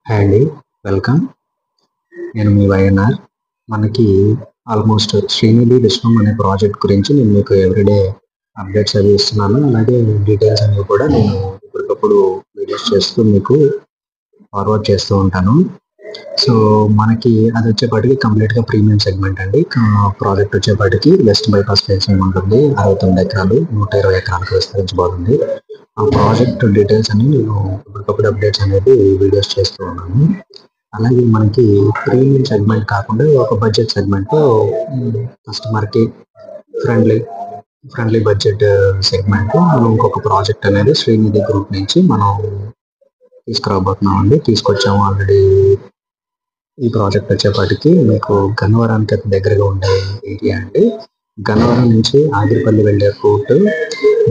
Hi అండి. Welcome. నేను మీ YNR. మనకి ఆల్మోస్ట్ శ్రీనిధి విశ్వం అనే ప్రాజెక్ట్ గురించి నేను మీకు ఎవ్రీడే అప్డేట్స్ అవి ఇస్తున్నాను. అలాగే డీటెయిల్స్ అనేవి కూడా నేను ఎప్పటికప్పుడు వీడియోస్ చేస్తూ మీకు ఫార్వర్డ్ చేస్తూ ఉంటాను. సో మనకి అది వచ్చేపాటికి కంప్లీట్గా ప్రీమియం సెగ్మెంట్ అండి. ప్రాజెక్ట్ వచ్చేపాటికి వెస్ట్ బైపాస్ ఫేసింగ్ ఉంటుంది. 69 ఎకరాలు 120 ఎకరాలకు విస్తరించబోతుంది. ఆ ప్రాజెక్ట్ డీటెయిల్స్ అన్ని నేను ఎప్పటికప్పుడు అప్డేట్స్ అనేది వీడియోస్ చేస్తూ ఉన్నాను. అలాగే మనకి ప్రీమియం సెగ్మెంట్ కాకుండా ఒక బడ్జెట్ సెగ్మెంట్ కస్టమర్కి ఫ్రెండ్లీ బడ్జెట్ సెగ్మెంట్ మనం ఇంకొక ప్రాజెక్ట్ అనేది శ్రీనిధి గ్రూప్ నుంచి మనం తీసుకురాబోతున్నాం అండి. తీసుకొచ్చాము ఆల్రెడీ. ఈ ప్రాజెక్ట్ వచ్చేపాటికి మీకు గన్నవరానికి దగ్గరగా ఉండే ఏరియా అండి. గన్నవరం నుంచి ఆగిరిపల్లి వెళ్ళే రూట్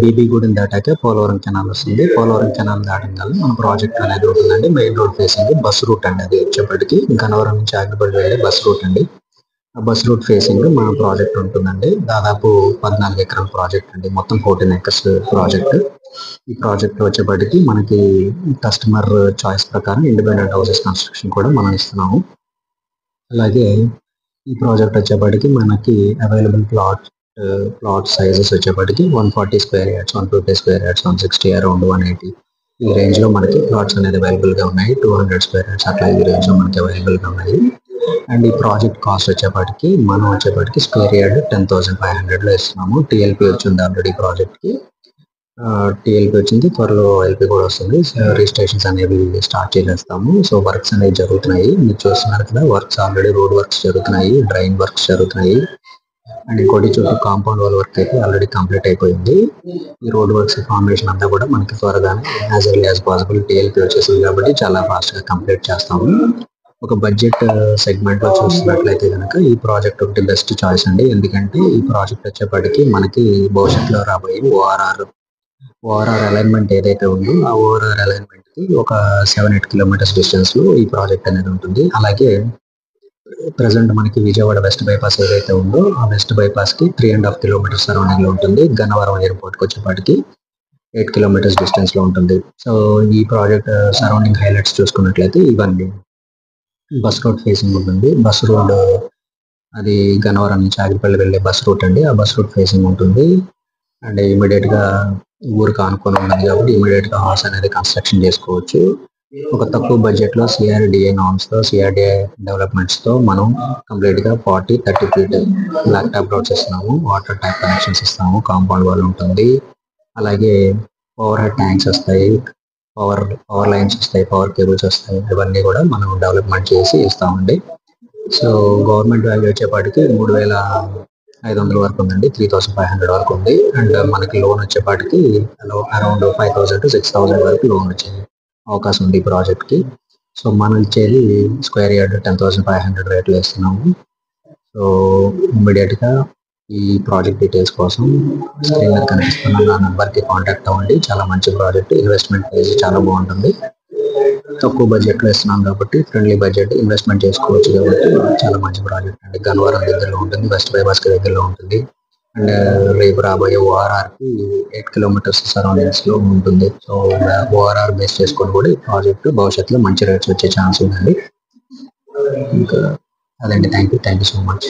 బీబీగూడెం దాటాక పోలవరం కెనాల్ వస్తుంది. పోలవరం కెనాల్ దాటంగానే మన ప్రాజెక్ట్ అనేది ఉంటుందండి. Main road facing bus route అండి. అది వచ్చేప్పటికి గన్నవరం నుంచి ఆగిరిపల్లి వెళ్ళే బస్ రూట్ అండి. ఆ బస్ రూట్ ఫేసింగ్ మన ప్రాజెక్ట్ ఉంటుందండి. దాదాపు 14 ఎకరాల ప్రాజెక్ట్ అండి. మొత్తం 14 ఎకర్స్ ప్రాజెక్ట్. ఈ ప్రాజెక్ట్ వచ్చేప్పటికి మనకి కస్టమర్ చాయిస్ ప్రకారం ఇండిపెండెంట్ హౌసెస్ కన్స్ట్రక్షన్ కూడా మనం ఇస్తున్నాము. అలాగే ఈ ప్రాజెక్ట్ వచ్చేప్పటికి మనకి అవైలబుల్ ప్లాట్ సైజెస్ వచ్చేప్పటికి 140 square yards, 150 square yards, 160, around 180 ఈ రేంజ్ లో మనకి ప్లాట్స్ అనేది అవైలబుల్ గా ఉన్నాయి. 200 స్క్వేర్ యార్డ్స్ అట్లా ఈ రేంజ్ లో మనకి అవైలబుల్ గా ఉన్నాయి. అండ్ ఈ ప్రాజెక్ట్ కాస్ట్ వచ్చేప్పటికి స్క్వేర్ యార్డ్ 10,500 లో ఇస్తున్నాము. టీఎల్పీ వచ్చింది ఆల్రెడీ ప్రాజెక్ట్ కి. టీఎల్పీ వచ్చింది, త్వరలో ఎల్పీ కూడా వస్తుంది. రిజిస్ట్రేషన్స్ అనేవి స్టార్ట్ చేసేస్తాము. సో వర్క్స్ అనేవి జరుగుతున్నాయి. మీరు చూస్తున్నారు కదా, వర్క్స్ ఆల్రెడీ రోడ్ వర్క్స్ జరుగుతున్నాయి, డ్రైన్ వర్క్స్ జరుగుతున్నాయి. అండ్ ఇంకోటి చుట్టూ కాంపౌండ్ వాల్ వర్క్ అయితే ఆల్రెడీ కంప్లీట్ అయిపోయింది. ఈ రోడ్ వర్క్స్ ఫార్మేషన్ అంతా కూడా మనకి త్వరగానే as early as possible TLP వచ్చేసింది కాబట్టి చాలా ఫాస్ట్ గా కంప్లీట్ చేస్తాము. ఒక బడ్జెట్ సెగ్మెంట్ లో చూస్తున్నట్లయితే కనుక ఈ ప్రాజెక్ట్ ఒకటి బెస్ట్ చాయిస్ అండి. ఎందుకంటే ఈ ప్రాజెక్ట్ వచ్చేప్పటికి మనకి భవిష్యత్తులో రాబోయే ఓఆర్ఆర్ అలైన్మెంట్ ఏదైతే ఉందో ఆ ఓఆర్ఆర్ అలైన్మెంట్ కి ఒక 7-8 కిలోమీటర్స్ డిస్టెన్స్ లో ఈ ప్రాజెక్ట్ అనేది ఉంటుంది. అలాగే ప్రెసెంట్ మనకి విజయవాడ వెస్ట్ బైపాస్ ఏదైతే ఉందో ఆ వెస్ట్ బైపాస్ కి 3.5 కిలోమీటర్స్ సరౌండింగ్ లో ఉంటుంది. గన్నవరం ఎయిర్పోర్ట్ కి వచ్చేపాటికి 8 కిలోమీటర్స్ డిస్టెన్స్ లో ఉంటుంది. సో ఈ ప్రాజెక్ట్ సరౌండింగ్ హైలైట్స్ చూసుకున్నట్లయితే ఇవన్నీ బస్ రోడ్ ఫేసింగ్ ఉంటుంది. బస్ రోడ్ అది గన్నవరం నుంచి ఆగిరిపల్లి వెళ్ళే బస్ రూట్ అండి. ఆ బస్ రూట్ ఫేసింగ్ ఉంటుంది. అండ్ ఇమీడియట్ గా ఊరికి ఆనుకొని ఉన్నది కాబట్టి ఇమీడియట్ గా హౌస్ అనేది కన్స్ట్రక్షన్ చేసుకోవచ్చు. ఒక తక్కువ బడ్జెట్ లో సిఆర్డిఏ నామ్స్ తో, సిఆర్డిఏ డెవలప్మెంట్స్ తో మనం కంప్లీట్ గా 40-30 ఫీట్ బ్లాక్ టాప్ రోడ్స్ ఇస్తున్నాము. వాటర్ ట్యాప్ కనెక్షన్స్ ఇస్తాము. కాంపౌండ్ వాల్ ఉంటుంది. అలాగే ఓవర్ హెడ్ ట్యాంక్స్ వస్తాయి, పవర్ లైన్స్ వస్తాయి, పవర్ కేబుల్స్ వస్తాయి. ఇవన్నీ కూడా మనం డెవలప్మెంట్ చేసి ఇస్తామండి. సో గవర్నమెంట్ వాల్యూ వచ్చేపాటికి 3,500 వరకు ఉందండి. 3,500 వరకు ఉంది. అండ్ మనకి లోన్ వచ్చేపాటికి అరౌండ్ 5,000 to 6,000 వరకు లోన్ వచ్చే అవకాశం ఉంది ఈ ప్రాజెక్ట్ కి. సో మనం ఇచ్చేది స్క్వేర్ యార్డ్ 10,500 రేట్లో ఇస్తున్నాము. సో ఇమ్మీడియట్ గా ఈ ప్రాజెక్ట్ డీటెయిల్స్ కోసం స్క్రీన్ మీద కనిపిస్తున్న నా నంబర్ కి కాంటాక్ట్ అవ్వండి. చాలా మంచి ప్రాజెక్ట్, ఇన్వెస్ట్మెంట్ ప్రైస్ చాలా బాగుంటుంది. తక్కువ బడ్జెట్ లో ఇస్తున్నాం కాబట్టి ఫ్రెండ్లీ బడ్జెట్ ఇన్వెస్ట్మెంట్ చేసుకోవచ్చు కాబట్టి చాలా మంచి ప్రాజెక్ట్ అండి. గన్నవరం దగ్గరలో ఉంటుంది, వెస్ట్ బైపాస్ కి దగ్గరలో ఉంటుంది. అండ్ రేపు రాబోయే ఓఆర్ఆర్ కి 8 కిలోమీటర్స్ సరౌండింగ్స్ లో ఉంటుంది. సో ఓఆర్ఆర్ బేస్ చేసుకొని కూడా ఈ ప్రాజెక్ట్ భవిష్యత్తులో మంచి రేట్స్ వచ్చే ఛాన్స్ ఉందండి. ఇంకా అదండి. Thank you so much.